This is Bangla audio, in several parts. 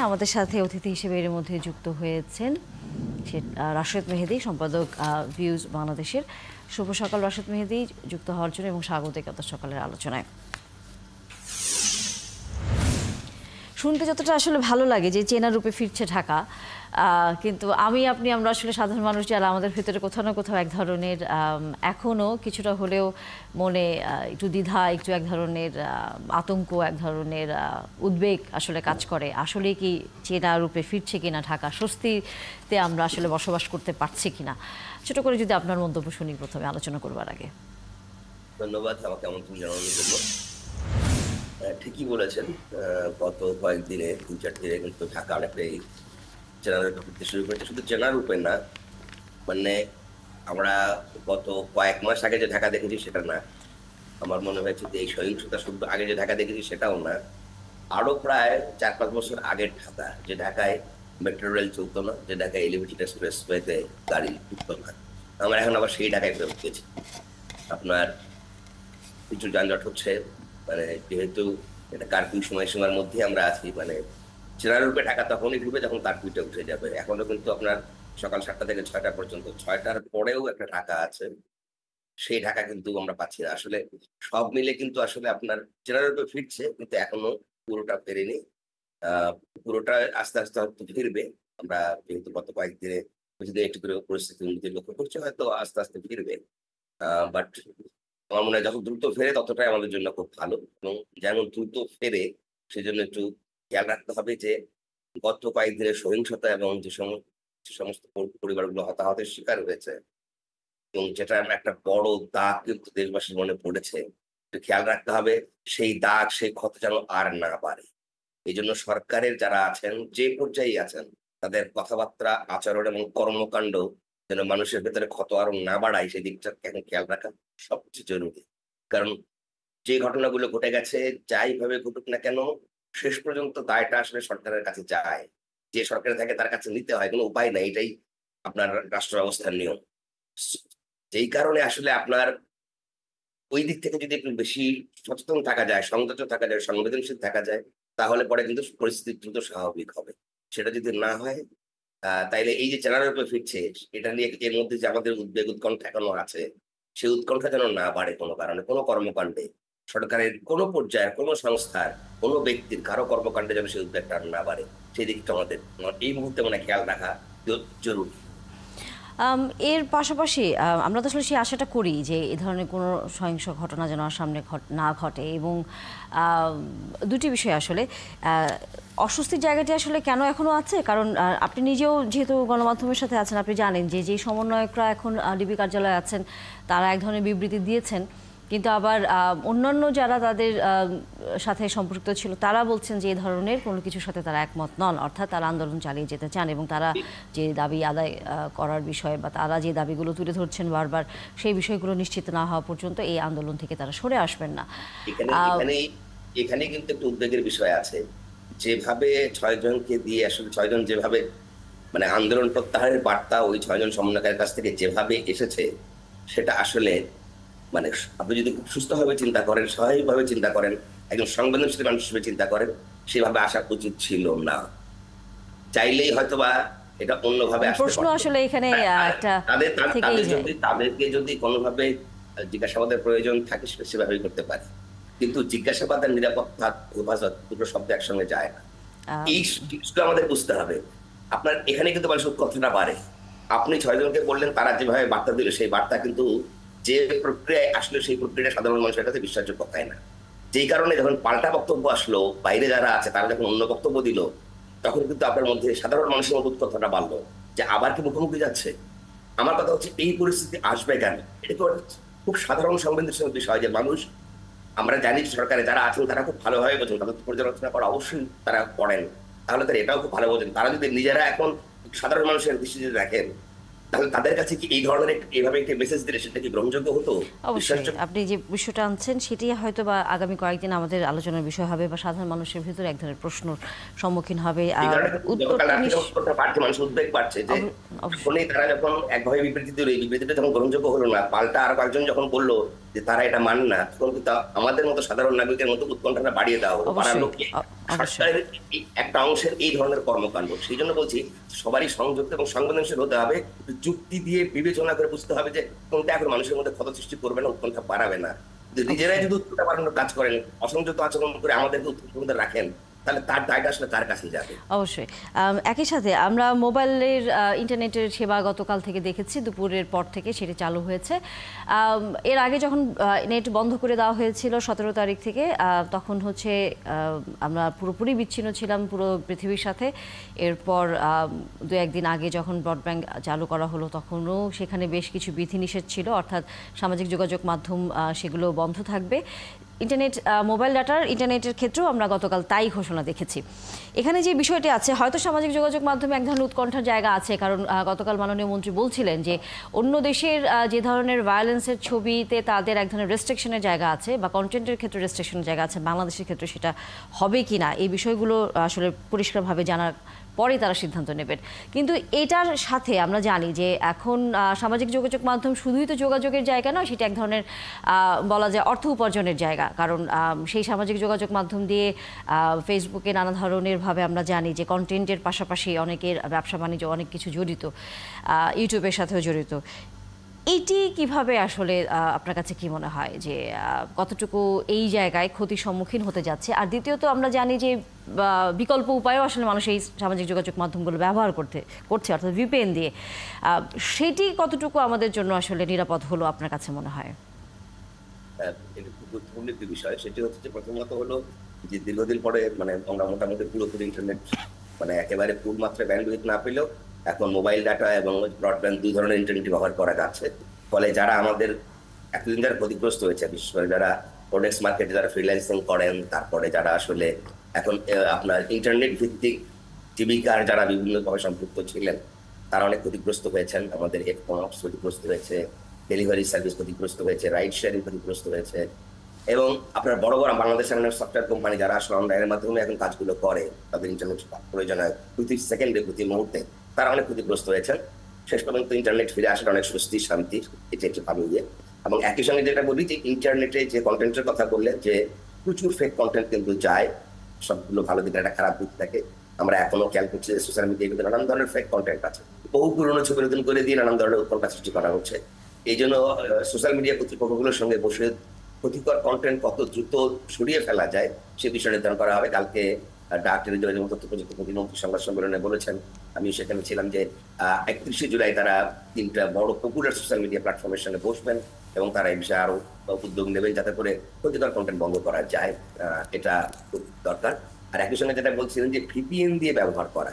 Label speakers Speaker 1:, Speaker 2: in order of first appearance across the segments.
Speaker 1: আমাদের সাথে অতিথি হিসেবে এর মধ্যে যুক্ত হয়েছেন রাশেদ মেহেদী, সম্পাদক ভিউজ বাংলাদেশের। শুভ সকাল রাশেদ মেহেদী, যুক্ত হওয়ার জন্য এবং স্বাগত সকালের আলোচনায়। শুনতে যতটা আসলে ভালো লাগে যে চেনা রূপে ফিরছে ঢাকা, কিন্তু আমরা আসলে সাধারণ মানুষ যারা, আমাদের ভেতরে কোথাও না কোথাও এক ধরনের এখনও কিছুটা হলেও মনে একটু দ্বিধা, একটু এক ধরনের আতঙ্ক, এক ধরনের উদ্বেগ আসলে কাজ করে। আসলে কি চেনা রূপে ফিরছে কিনা ঢাকা, স্বস্তিতে আমরা আসলে বসবাস করতে পারছি কিনা, ছোট করে যদি আপনার মন্তব্য শুনি প্রথমে আলোচনা করবার আগে।
Speaker 2: ধন্যবাদ আমাকে আমন্ত্রণ জানানোর জন্য। ঠিকই বলেছেন, গত কয়েকদিনে ৩-৪ দিনে কিন্তু ঢাকা অনেকটাই চেনা রূপে ফিরতে শুরু করেছে। শুধু চেনা রূপে না, মানে আমরা গত কয়েক মাস আগে যে ঢাকা দেখেছি সেটা না। আমার মনে হয়েছে যে এই সহিংসতা শুধু আগে যে ঢাকা দেখেছি সেটাও না, আরো প্রায় ৪-৫ বছর আগের ঢাকা, যে ঢাকায় মেট্রো রেল চলতো না, যে ঢাকায় এলিভেটেড এক্সপ্রেসওয়েতে গাড়ি ঢুকতো না, আমরা এখন আবার সেই ঢাকায় ফেরত গেছি। আপনার কিছু যানজট হচ্ছে, মানে যেহেতু এটা কার্ফিউ সময়সীমার মধ্যে আমরা আছি, মানে চেনা রূপে ঢাকা তখনই ঘুরবে যখন কার্ফিউটা উঠে যাবে। এখনো কিন্তু আপনার সকাল ৭টা থেকে ৬টা পর্যন্ত, ৬টার পরেও একটা ঢাকা আছে, সেই ঢাকা কিন্তু আমরা পাচ্ছি না। আসলে সব মিলে কিন্তু আসলে আপনার চেনা রূপে ফিরছে, কিন্তু এখনো পুরোটা ফেরেনি। পুরোটা আস্তে আস্তে হয়তো ফিরবে। আমরা যেহেতু গত কয়েকদিনে কিছুদিন একটু করে পরিস্থিতির উন্নতি লক্ষ্য করছি, হয়তো আস্তে আস্তে ফিরবে। বাট আমার মনে হয় যত দ্রুত ফেরে ততটাই আমাদের জন্য খুব ভালো, এবং যেমন দ্রুত ফেরে সেজন্য একটু খেয়াল রাখতে হবে যে গত কয়েকদিনের সহিংসতা এবং যে সমস্ত পরিবারগুলো হতাহতের শিকার হয়েছে, এবং যেটা একটা বড় দাগ কিন্তু দেশবাসীর মনে পড়েছে, একটু খেয়াল রাখতে হবে সেই দাগ, সেই ক্ষত যেন আর না বাড়ে। এই জন্য সরকারের যারা আছেন, যে পর্যায়ে আছেন, তাদের কথাবার্তা, আচরণ এবং কর্মকাণ্ড যেন মানুষের ভেতরে ক্ষত আরো না বাড়ায়, সেই দিকটা এখন খেয়াল রাখা সবচেয়ে জরুরি। কারণ যে ঘটনাগুলো ঘটে গেছে, যাইভাবে ঘটুক না কেন, শেষ পর্যন্ত দায়টা আসলে সরকারের কাছে যায়। যে সরকারে থাকে তার কাছে নিতে হয়, কোনো উপায় নাই। এটাই আপনার রাষ্ট্র ব্যবস্থার নিয়ম। যেই কারণে আসলে আপনার ওই দিক থেকে যদি একটু বেশি সচেতন থাকা যায়, সংযত থাকা যায়, সংবেদনশীল থাকা যায়, তাহলে পরে কিন্তু পরিস্থিতি দ্রুত স্বাভাবিক হবে। সেটা যদি না হয়, তাইলে এই যে চেনার উপরে ফিরছে, এটা নিয়ে এর মধ্যে যে আমাদের উদ্বেগ, উৎকণ্ঠা এখনো আছে, সেই উৎকণ্ঠা যেন না বাড়ে কোনো কারণে, কোনো কর্মকাণ্ডে, সরকারের কোনো পর্যায়ের, কোনো সংস্থার, কোনো ব্যক্তির কারো কর্মকাণ্ডে যেন সেই উদ্বেগটা না বাড়ে, সেই দিকটা আমাদের এই মুহূর্তে খেয়াল রাখা জরুরি।
Speaker 1: এর পাশাপাশি আমরা তো আসলে সেই আশাটা করি যে এই ধরনের কোনো সহিংস ঘটনা যেন সামনে না ঘটে, এবং দুটি বিষয় আসলে অস্বস্তির জায়গাটি আসলে কেন এখনো আছে, কারণ আপনি নিজেও যেহেতু গণমাধ্যমের সাথে আছেন, আপনি জানেন যে যে সমন্বয়করা এখন ডিবি কার্যালয়ে আছেন তারা এক ধরনের বিবৃতি দিয়েছেন, কিন্তু আবার অন্যান্য যারা তাদের সাথে সম্পৃক্ত ছিল তারা বলছেন যে এই ধরনের কোনো কিছুর সাথে তারা একমত নন, অর্থাৎ তারা আন্দোলন চালিয়ে যেতে চান, এবং তারা যে দাবি আদায় করার বিষয় বা তারা যে দাবিগুলো তুলে ধরছেন বারবার, সেই বিষয়গুলো নিশ্চিত না হওয়া পর্যন্ত এই আন্দোলন থেকে তারা সরে আসবেন না।
Speaker 2: এখানে কিন্তু একটু উদ্বেগের বিষয় আছে। যেভাবে ৬ জনকে দিয়ে আসলে ৬ জন যেভাবে আন্দোলন প্রত্যাহারের বার্তা ওই ৬ জন সমন্বয়কারীর কাছ থেকে যেভাবে এসেছে, সেটা আসলে আপনি যদি খুব সুস্থভাবে চিন্তা করেন, স্বাভাবিকভাবে চিন্তা করেন, একজন সংবেদনশীল মানুষ হিসেবে চিন্তা করেন, সেভাবে আসা উচিত ছিল না। চাইলেই হয়তোবা এটা অন্যভাবে আসতে
Speaker 1: প্রশ্ন আসলে এখানে একটা
Speaker 2: তাদেরকে যদি কোনোভাবে জিজ্ঞাসাবাদের প্রয়োজন থাকে সেভাবেই করতে পারে, কিন্তু জিজ্ঞাসাবাদ আর নিরাপত্তা, হেফাজত দুটো শব্দ একসঙ্গে যায় না। এই জিনিসটা আমাদের বুঝতে হবে। আপনার এখানে কিন্তু মানুষের কথাটা বাড়ে। আপনি ৬ জনকে বললেন, তারা যেভাবে বার্তা দিল, সেই বার্তা কিন্তু যে প্রক্রিয়ায় আসলে সেই প্রক্রিয়াটা সাধারণ মানুষের কাছে বিশ্বাসযোগ্য হয় না। যেই কারণে যখন পাল্টা বক্তব্য আসলো, বাইরে যারা আছে তারা যখন অন্য বক্তব্য দিল, তখন কিন্তু আপনার মধ্যে সাধারণ মানুষের মধ্যে কথাটা বাড়লো যে আবার কি মুখোমুখি যাচ্ছে। আমার কথা হচ্ছে, এই পরিস্থিতি আসবে কেন? এটা খুব সাধারণ সংবেদনশীল বিষয় যে মানুষ, আমরা জানি সরকারে যারা আছেন তারা খুব ভালোভাবে বোঝেন, তাদের পর্যালোচনা করা অবশ্যই তারা করেন, তাহলে তারা এটাও খুব ভালো বোঝেন। তারা যদি নিজেরা এখন সাধারণ মানুষের দৃষ্টিতে দেখেন, তাহলে তাদের কাছে কি এই ধরনের এইভাবে একটা মেসেজ দিলে সেটা কি গ্রহণযোগ্য হতো?
Speaker 1: অবশ্যই আপনি যে বিষয়টা আনছেন সেটি হয়তো বা আগামী কয়েকদিন আমাদের আলোচনার বিষয় হবে, বা সাধারণ মানুষের ভিতরে এক ধরনের প্রশ্নর সম্মুখীন হবে।
Speaker 2: মানুষ উদ্বেগ পাচ্ছে যে তারা যখন একভাবে বিবৃতি দিল, এই বিবৃতিটা যখন গ্রহণযোগ্য হলো না, পাল্টা আর কয়েকজন যখন বললো যে তারা এটা মানে না, তখন কিন্তু আমাদের মতো সাধারণ নাগরিকের মতো উৎকণ্ঠাটা বাড়িয়ে দেওয়া হবে পাড়ার
Speaker 1: অবশ্যই
Speaker 2: লোককে।
Speaker 1: অবশ্যই
Speaker 2: সরকারের একটা অংশের এই ধরনের কর্মকাণ্ড, সেই জন্য বলছি সবারই সংযুক্ত এবং সংবেদনশীল হতে হবে, যুক্তি দিয়ে বিবেচনা করে বুঝতে হবে যে কোনটা এখন মানুষের মধ্যে ক্ষত সৃষ্টি করবে না, উৎকণ্ঠা বাড়াবে না। নিজেরাই যদি উৎকণ্ঠা বাড়ানোর কাজ করেন, অসংযত আচরণ করে আমাদেরকে উৎকণ্ঠা রাখেন, তাহলে তার দায়টা আসলে তার কাছেই যাবে।
Speaker 1: অবশ্যই। একই সাথে আমরা মোবাইলের ইন্টারনেটের সেবা গতকাল থেকে দেখেছি, দুপুরের পর থেকে সেটি চালু হয়েছে। এর আগে যখন নেট বন্ধ করে দেওয়া হয়েছিল 17 তারিখ থেকে, তখন হচ্ছে আমরা পুরোপুরি বিচ্ছিন্ন ছিলাম পুরো পৃথিবীর সাথে। এরপর দু একদিন আগে যখন ব্রডব্যান্ড চালু করা হলো, তখনও সেখানে বেশ কিছু বিধিনিষেধ ছিল, অর্থাৎ সামাজিক যোগাযোগ মাধ্যম সেগুলো বন্ধ থাকবে। ইন্টারনেট, মোবাইল ডাটার ইন্টারনেটের ক্ষেত্রেও আমরা গতকাল তাই ঘোষণা দেখেছি। এখানে যে বিষয়টি আছে, হয়তো সামাজিক যোগাযোগ মাধ্যমে এক ধরনের উৎকণ্ঠার জায়গা আছে, কারণ গতকাল মাননীয় মন্ত্রী বলছিলেন যে অন্য দেশের যে ধরনের ভায়োলেন্সের ছবিতে তাদের এক ধরনের রেস্ট্রিকশনের জায়গা আছে বা কন্টেন্টের ক্ষেত্রে রেস্ট্রিকশনের জায়গা আছে, বাংলাদেশের ক্ষেত্রে সেটা হবে কি না এই বিষয়গুলো আসলে পরিষ্কারভাবে জানার পরে তারা সিদ্ধান্ত নেবেন। কিন্তু এটার সাথে আমরা জানি যে এখন সামাজিক যোগাযোগ মাধ্যম শুধুই তো যোগাযোগের জায়গা নয়, সেটা এক ধরনের বলা যায় অর্থ উপার্জনের জায়গা। কারণ সেই সামাজিক যোগাযোগ মাধ্যম দিয়ে ফেসবুকে নানা ধরনের ভাবে আমরা জানি যে কন্টেন্টের পাশাপাশি অনেকের ব্যবসা বাণিজ্য অনেক কিছু জড়িত, ইউটিউবের সাথেও জড়িত। এইটি কিভাবে আসলে আপনার কাছে কি মনে হয় যে কতটুকু এই জায়গায় ক্ষতির সম্মুখীন হতে যাচ্ছে? আর দ্বিতীয়ত আমরা জানি যে বিকল্প উপায়ও আসলে মানুষ এই সামাজিক যোগাযোগ মাধ্যমগুলো ব্যবহার করছে, অর্থাৎ ভিপিএন দিয়ে। সেটি কতটুকু আমাদের জন্য আসলে নিরাপদ হলো আপনার কাছে মনে হয়?
Speaker 2: এটা খুব গুরুত্বপূর্ণ একটি বিষয়। সেটি হচ্ছে যে প্রথমত হলো যে দীর্ঘদিন পরে মানে আমরা মোটামুটি পুরোপুরি ইন্টারনেট মানে একেবারে ফুল মাত্রায় ব্যান্ডউইথ না পেলেও এখন মোবাইল ডাটা এবং ব্রডব্যান্ড দুই ধরনের ইন্টারনেট ব্যবহার করা যাচ্ছে। ফলে যারা আমাদের এতদিন যারা ক্ষতিগ্রস্ত হয়েছে, বিশেষ করে যারা প্রোডাক্টস মার্কেটে যারা ফ্রিল্যান্সিং করেন, তারপরে যারা আসলে এখন আপনার ইন্টারনেট ভিত্তিক জীবিকার যারা বিভিন্নভাবে সম্পৃক্ত ছিলেন, তারা অনেক ক্ষতিগ্রস্ত হয়েছেন। আমাদের e-commerce ক্ষতিগ্রস্ত হয়েছে, ডেলিভারি সার্ভিস ক্ষতিগ্রস্ত হয়েছে, রাইড শেয়ারিং ক্ষতিগ্রস্ত হয়েছে, এবং আপনার বড় বড় বাংলাদেশের সফটওয়্যার কোম্পানি যারা আসলে অনলাইনের মাধ্যমে এখন কাজগুলো করে, তাদের ইন্টারনেট প্রয়োজন হয় প্রতি সেকেন্ডে প্রতি মুহূর্তে, তারা অনেক ক্ষতিগ্রস্ত হয়েছেন। শেষ পর্যন্ত ইন্টারনেট ফিরে আসাটা অনেক স্বস্তি শান্তি, এটা একটু ভালো ইয়ে। এবং একই সঙ্গে যেটা বলি যে ইন্টারনেটে যে কন্টেন্টের কথা বললে যে প্রচুর ফেক কন্টেন্ট কিন্তু যায়, সবগুলো ভালো দিকে একটা খারাপ দিক থাকে। আমরা এখনো খেয়াল করছি যে সোশ্যাল মিডিয়াতে নানান ধরনের ফেক কন্টেন্ট আছে, বহু পুরনো ছবি নতুন করে দিয়ে নানান ধরনের উৎকণ্ঠা সৃষ্টি করা হচ্ছে। এই জন্য সোশ্যাল মিডিয়া কর্তৃপক্ষগুলোর সঙ্গে বসে ক্ষতিকর কন্টেন্ট কত দ্রুত সরিয়ে ফেলা যায় সে বিষয় নির্ধারণ করা হবে। কালকে ডাক টেলিযোগাযোগ এবং তথ্য প্রযুক্তি প্রতিমন্ত্রী সংবাদ সম্মেলনে বলেছেন, আমি সেখানে ছিলাম, যে 31শে জুলাই তারা 3টা বড় পপুলার সোশ্যাল মিডিয়া প্ল্যাটফর্মের সঙ্গে বসবেন এবং তারা এই বিষয়ে আরো উদ্যোগ নেবেন যাতে করে ক্ষতিকর কন্টেন্ট বন্ধ করা যায়। এটা খুব দরকার। আর একই সঙ্গে যেটা বলছিলেন যে ভিপিএন দিয়ে ব্যবহার করা,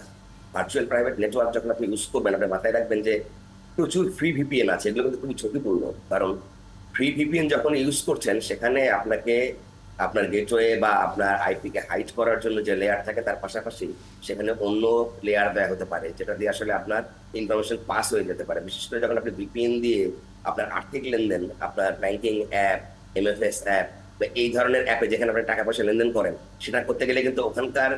Speaker 2: ভার্চুয়াল প্রাইভেট নেটওয়ার্ক যখন আপনি ইউজ করবেন, আপনি মাথায় রাখবেন যে প্রচুর ফ্রি ভিপিএন আছে, এগুলো কিন্তু খুবই ঝুঁকিপূর্ণ। কারণ ফ্রি ভিপিএন যখন ইউজ করছেন, সেখানে আপনাকে আপনার গেটওয়ে বা আপনার আইপি কে হাইড করার জন্য যে লেয়ার থাকে, তার পাশাপাশি সেখানে অন্য লেয়ার দেওয়া হতে পারে, যেটা দিয়ে আসলে আপনার ইনফরমেশন পাস হয়ে যেতে পারে। বিশেষ করে যখন আপনি ভিপিএন দিয়ে আপনার আর্থিক লেনদেন, আপনার ব্যাংকিং অ্যাপ, এমএফএস অ্যাপ বা এই ধরনের অ্যাপে যেখানে আপনি টাকা পয়সা লেনদেন করেন, সেটা করতে গেলে কিন্তু ওখানকার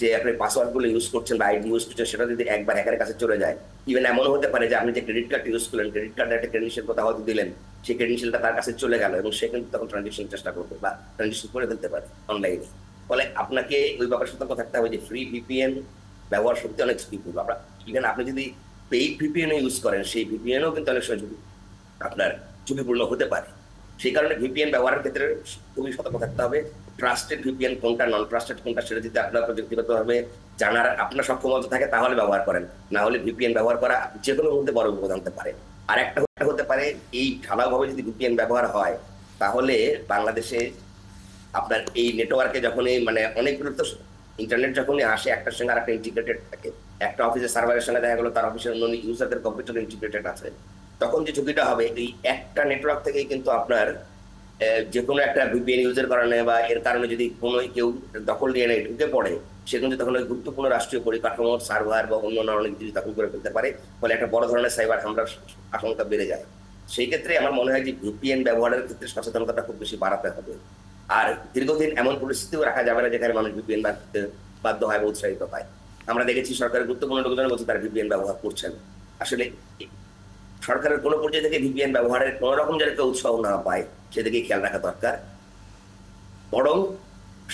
Speaker 2: যে আপনি পাসওয়ার্ড গুলো ইউজ করছেন বা আইডি ইউজ করছেন, সেটা যদি একবার হ্যাকারের কাছে চলে যায়, ইভেন এমনও হতে পারে যে আপনি যে ক্রেডিট কার্ড ইউজ করলেন, ক্রেডিট কার্ডের একটা ক্রেডেনশিয়াল কোথাও হয়তো দিলেন, সেই ক্রেডেনশিয়ালটা তার কাছে চলে গেল এবং সে কিন্তু তখন ট্রানজেকশন চেষ্টা করবে বা ট্রানজেকশন করে ফেলতে পারে অনলাইনে। ফলে আপনাকে ওই ব্যাপারে সতর্ক থাকতে হবে যে ফ্রি ভিপিএন ব্যবহার সত্যি অনেক ঝুঁকিপূর্ণ। ইভেন আপনি যদি পেইড ভিপিএন ইউজ করেন, সেই ভিপিএনও কিন্তু অনেক সময় আপনার ঝুঁকিপূর্ণ হতে পারে। সেই কারণে ভিপিএন ব্যবহারের ক্ষেত্রে খুবই সতর্ক থাকতে হবে। ট্রাস্টেড ভিপিএন কোনটা, নন ট্রাস্টেড কোনটা, সেটা যদি আপনার প্রযুক্তিগতভাবে জানার আপনার সক্ষমতা থাকে তাহলে ব্যবহার করেন, না হলে ভিপিএন ব্যবহার করা যে কোনো মধ্যে বড় বিপদ আনতে পারে। আর একটা হতে পারে, এই ঢালাওভাবে যদি ভিপিএন ব্যবহার হয়, তাহলে বাংলাদেশে আপনার এই নেটওয়ার্কে যখনই মানে অনেকগুলো তো ইন্টারনেট যখনই আসে, একটার সঙ্গে আরেকটা ইন্টিগ্রেটেড থাকে, একটা অফিসের সার্ভারের সঙ্গে দেখা গেলো তার অফিসের অন্য ইউজারদের কম্পিউটার ইন্টিগ্রেটেড আছে, তখন যে ঝুঁকিটা হবে, এই একটা নেটওয়ার্ক থেকেই কিন্তু আপনার যে কোনো একটা ভিপিএন ইউজের কারণে বা এর কারণে যদি কোনো কেউ দখল নিয়ে নেয়, ঢুকে পড়ে, সে কিন্তু তখন ওই গুরুত্বপূর্ণ রাষ্ট্রীয় পরিকাঠামোর সার্ভার বা অন্য অনেক কিছু দখল করে ফেলতে পারে। ফলে একটা বড় ধরনের সাইবার হামলার আশঙ্কা বেড়ে যায়। সেই ক্ষেত্রে আমার মনে হয় যে ভিপিএন ব্যবহারের ক্ষেত্রে সচেতনতাটা খুব বেশি বাড়াতে হবে। আর দীর্ঘদিন এমন পরিস্থিতিও রাখা যাবে না যেখানে মানুষ ভিপিএন বাধ্য হয় বা উৎসাহিত হয়। আমরা দেখেছি সরকারের গুরুত্বপূর্ণ লোকজন বলছে তারা ভিপিএন ব্যবহার করছেন। আসলে সরকারের কোনো পর্যায়ে থেকে ভিপিএন ব্যবহারের কোনো রকম যেন কেউ উৎসাহ না পায় সেদিকে খেয়াল রাখা দরকার, বরং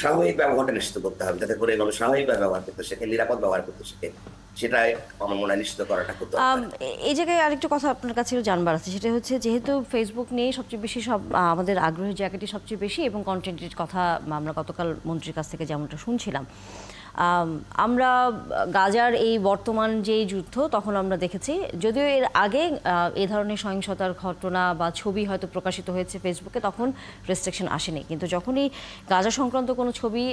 Speaker 2: স্বাভাবিক ব্যবহারটা নিশ্চিত করতে হবে, যাতে করে মানুষ স্বাভাবিকভাবে ব্যবহার করতে শেখে, নিরাপদ ব্যবহার করতে শেখে, সেটাই আমার মনে হয় নিশ্চিত করাটা খুব দরকার।
Speaker 1: এই জায়গায় আরেকটু কথা আপনার কাছে জানবার আছে, সেটা হচ্ছে যেহেতু ফেসবুক নিয়ে সবচেয়ে বেশি আমাদের আগ্রহের জায়গাটি সবচেয়ে বেশি এবং কন্টেন্টের কথা আমরা গতকাল মন্ত্রীর কাছ থেকে যেমনটা শুনছিলাম, আমরা গাজার এই বর্তমান যেই যুদ্ধ তখন আমরা দেখেছি, যদিও এর আগে এই ধরনের সহিংসতার ঘটনা বা ছবি হয়তো প্রকাশিত হয়েছে ফেসবুকে, তখন রেস্ট্রিকশন আসেনি, কিন্তু যখনই গাজা সংক্রান্ত কোনো ছবি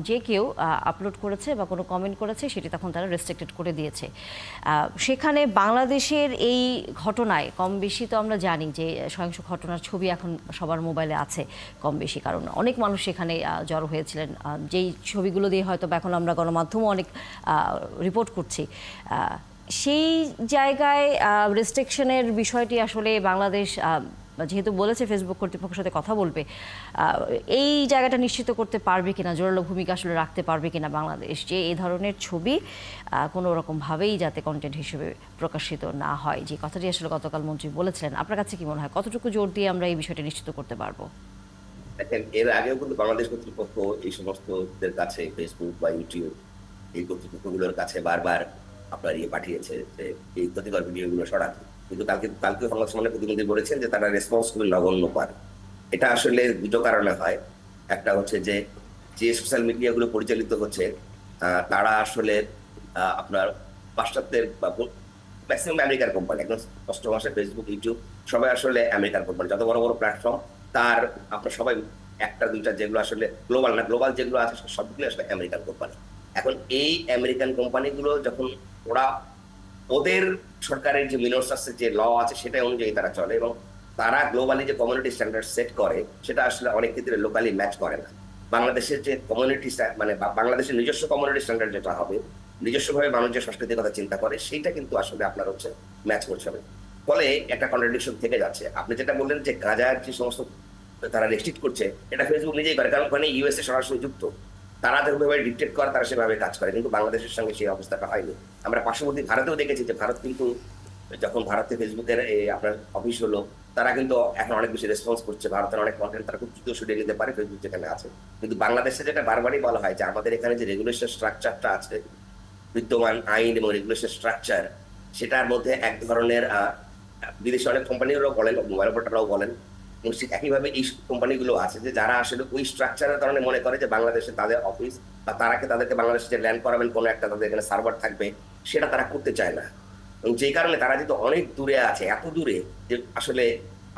Speaker 1: যে কেউ আপলোড করেছে বা কোনো কমেন্ট করেছে সেটি তখন তারা রেস্ট্রিক্টেড করে দিয়েছে। সেখানে বাংলাদেশের এই ঘটনায় কম বেশি তো আমরা জানি যে সহিংস ঘটনার ছবি এখন সবার মোবাইলে আছে কম বেশি, কারণ অনেক মানুষ সেখানে জড়ো হয়েছিলেন, যেই ছবিগুলো দিয়ে হয়তো এখন আমরা গণমাধ্যমে অনেক রিপোর্ট করছি। সেই জায়গায় রেস্ট্রিকশনের বিষয়টি আসলে বাংলাদেশ যেহেতু বলেছে ফেসবুক কর্তৃপক্ষের সাথে কথা বলবে, এই জায়গাটা নিশ্চিত করতে পারবে কিনা, জোরালো ভূমিকা আসলে রাখতে পারবে কিনা বাংলাদেশ, যে এই ধরনের ছবি কোনো রকমভাবেই যাতে কন্টেন্ট হিসেবে প্রকাশিত না হয়, যে কথাটি আসলে গতকাল মন্ত্রী বলেছিলেন। আপনার কাছে কি মনে হয় কতটুকু জোর দিয়ে আমরা এই বিষয়টা নিশ্চিত করতে পারবো?
Speaker 2: দেখেন, এর আগেও কিন্তু বাংলাদেশ কর্তৃপক্ষ এই সমস্তদের কাছে, ফেসবুক বা ইউটিউব এই কর্তৃপক্ষগুলোর কাছে বারবার আপনার পাঠিয়েছে যে এই ক্ষতিকর ভিডিওগুলো সরাতে, কিন্তু কালকে সংবাদ সম্মেলনে প্রতিনিধি বলেছেন যে তারা রেসপন্স খুবই নগণ্য পায়। এটা আসলে দুটো কারণে হয়। একটা হচ্ছে যে যে সোশ্যাল মিডিয়াগুলো পরিচালিত হচ্ছে তারা আসলে আপনার পাশ্চাত্যের বা ম্যাক্সিমাম আমেরিকার কোম্পানি, একদম স্পষ্ট ভাষায় ফেসবুক, ইউটিউব সবাই আসলে আমেরিকার কোম্পানি। যত বড় বড় প্ল্যাটফর্ম তার আপনার সবাই একটা দুইটা যেগুলো আসলে গ্লোবাল না, গ্লোবাল যেগুলো আছে সবগুলো আসলে আমেরিকান কোম্পানি। এখন এই আমেরিকান কোম্পানিগুলো যখন ওরা ওদের সরকারের যে মিনর্স আছে, যে ল আছে সেটা অনুযায়ী তারা চলে, এবং তারা গ্লোবালি যে কমিউনিটি স্ট্যান্ডার্ড সেট করে সেটা আসলে অনেক ক্ষেত্রে লোকালি ম্যাচ করে না। বাংলাদেশের যে কমিউনিটি মানে বাংলাদেশের নিজস্ব কমিউনিটি স্ট্যান্ডার্ড যেটা হবে, নিজস্বভাবে মানুষ যে সংস্কৃতির কথা চিন্তা করে সেইটা কিন্তু আসলে আপনার হচ্ছে ম্যাচ করছে না, ফলে একটা কন্ট্রাডিকশন থেকে যাচ্ছে। আপনি যেটা বললেন যে গাজার যে সমস্ত তারা রেস্ট্রিক্ট করছে, এটা ফেসবুক নিজেই করে, কারণ ওখানে ইউএসএ সরাসরি যুক্ত, তারা যেভাবে ডিকটেট করে তারা সেভাবে কাজ করে, কিন্তু বাংলাদেশের সঙ্গে সেই অবস্থাটা হয়নি। আমরা পার্শ্ববর্তী ভারতেও দেখেছি যে ভারত কিন্তু যখন ভারতে ফেসবুকের আপনার অফিস হলো, তারা কিন্তু এখন অনেক বেশি রেসপন্স করছে, ভারতের অনেক কন্টেন্ট তারা খুব দ্রুত সরিয়ে নিতে পারে ফেসবুক যেখানে আছে। কিন্তু বাংলাদেশে যেটা বারবারই বলা হয় যে আমাদের এখানে যে রেগুলেশন স্ট্রাকচারটা আছে, বিদ্যমান আইন এবং রেগুলেশন স্ট্রাকচার, সেটার মধ্যে এক ধরনের বিদেশি অনেক কোম্পানিরাও বলেন, মোবাইল অপারেটররাও বলেন, এবং একইভাবে এই কোম্পানিগুলো আছে যে যারা আসলে ওই স্ট্রাকচারের কারণে মনে করে যে বাংলাদেশে তাদের অফিস বা তাদেরকে বাংলাদেশে যে ল্যান্ড করাবেন কোনো একটা তাদের এখানে সার্ভার থাকবে, সেটা তারা করতে চায় না। এবং যেই কারণে তারা যেহেতু অনেক দূরে আছে, এত দূরে যে আসলে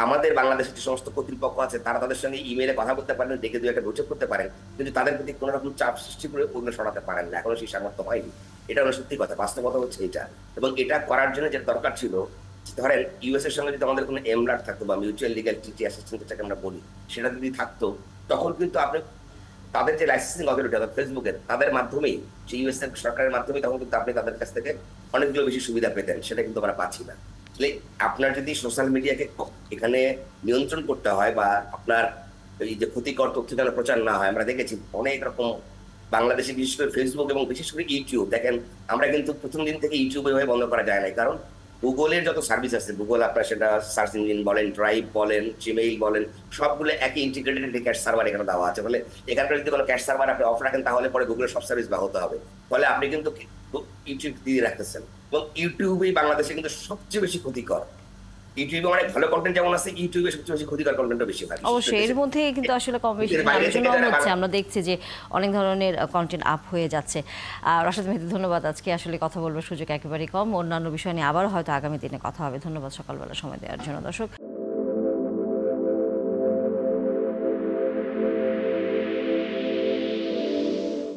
Speaker 2: আমাদের বাংলাদেশের যে সমস্ত কর্তৃপক্ষ আছে তারা তাদের সঙ্গে ইমেইলে কথা বলতে পারেন, ডেকে দু একটা বৈঠক করতে পারেন, কিন্তু তাদের প্রতি কোনো রকম চাপ সৃষ্টি করে ওগুলো সরাতে পারেন না, এখনো সেই সামর্থ্য হয়নি। এটা হলো সত্যি কথা, বাস্তবতা হচ্ছে এটা। এবং এটা করার জন্য যেটা দরকার ছিল, ধরেন ইউএস এর সঙ্গে যদি আমাদের কোনো এমলার থাকতো বা মিউচুয়াল লিগ্যাল ট্রিটি অ্যাসিস্ট্যান্ট যেটাকে আমরা বলি, সেটা যদি থাকতো, তখন কিন্তু আপনি তাদের যে লাইসেন্সিং অথরিটি অর্থাৎ ফেসবুকের, তাদের মাধ্যমেই, সেই ইউএস এর সরকারের মাধ্যমেই, তখন কিন্তু আপনি তাদের কাছ থেকে অনেকগুলো বেশি সুবিধা পেতেন, সেটা কিন্তু আমরা পাচ্ছি না। আসলে আপনার যদি সোশ্যাল মিডিয়াকে এখানে নিয়ন্ত্রণ করতে হয় বা আপনার এই যে ক্ষতিকর তথ্য যেন প্রচার না হয়, আমরা দেখেছি অনেক রকম বাংলাদেশে বিশেষ করে ফেসবুক এবং বিশেষ করে ইউটিউব, দেখেন আমরা কিন্তু প্রথম দিন থেকে ইউটিউব এভাবে বন্ধ করা যায় না, কারণ গুগলের যত সার্ভিস আছে, গুগল আপনার সেটা সার্চ ইঞ্জিন বলেন, ড্রাইভ বলেন, জিমেইল বলেন, সবগুলো একই ইন্টিগ্রেটেড ক্যাশ সার্ভার এখানে দেওয়া আছে। ফলে এখানকার যদি কোনো ক্যাশ সার্ভার আপনি অফ রাখেন, তাহলে পরে গুগলের সব সার্ভিস ব্যাহত হবে। ফলে আপনি কিন্তু ইউটিউব দিয়ে রাখতেছেন, এবং ইউটিউবেই বাংলাদেশে কিন্তু সবচেয়ে বেশি ক্ষতিকর। ইউটিউবে অনেক ভালো কন্টেন্ট যেমন আছে, ইউটিউবে সবচেয়ে বেশি ক্ষতিকর কন্টেন্টও বেশি হয়।
Speaker 1: অবশ্যই এর মধ্যে কিন্তু আসলে কম বেশি আলোচনা হচ্ছে, আমরা দেখছি যে অনেক ধরনের কন্টেন্ট আপ হয়ে যাচ্ছে। রাশেদ মেহেদী, ধন্যবাদ। আজকে আসলে কথা বলবার সুযোগ একেবারেই কম, অন্যান্য বিষয় নিয়ে আবার হয়তো আগামী দিনে কথা হবে। ধন্যবাদ সকালবেলা সময় দেওয়ার জন্য। দর্শক।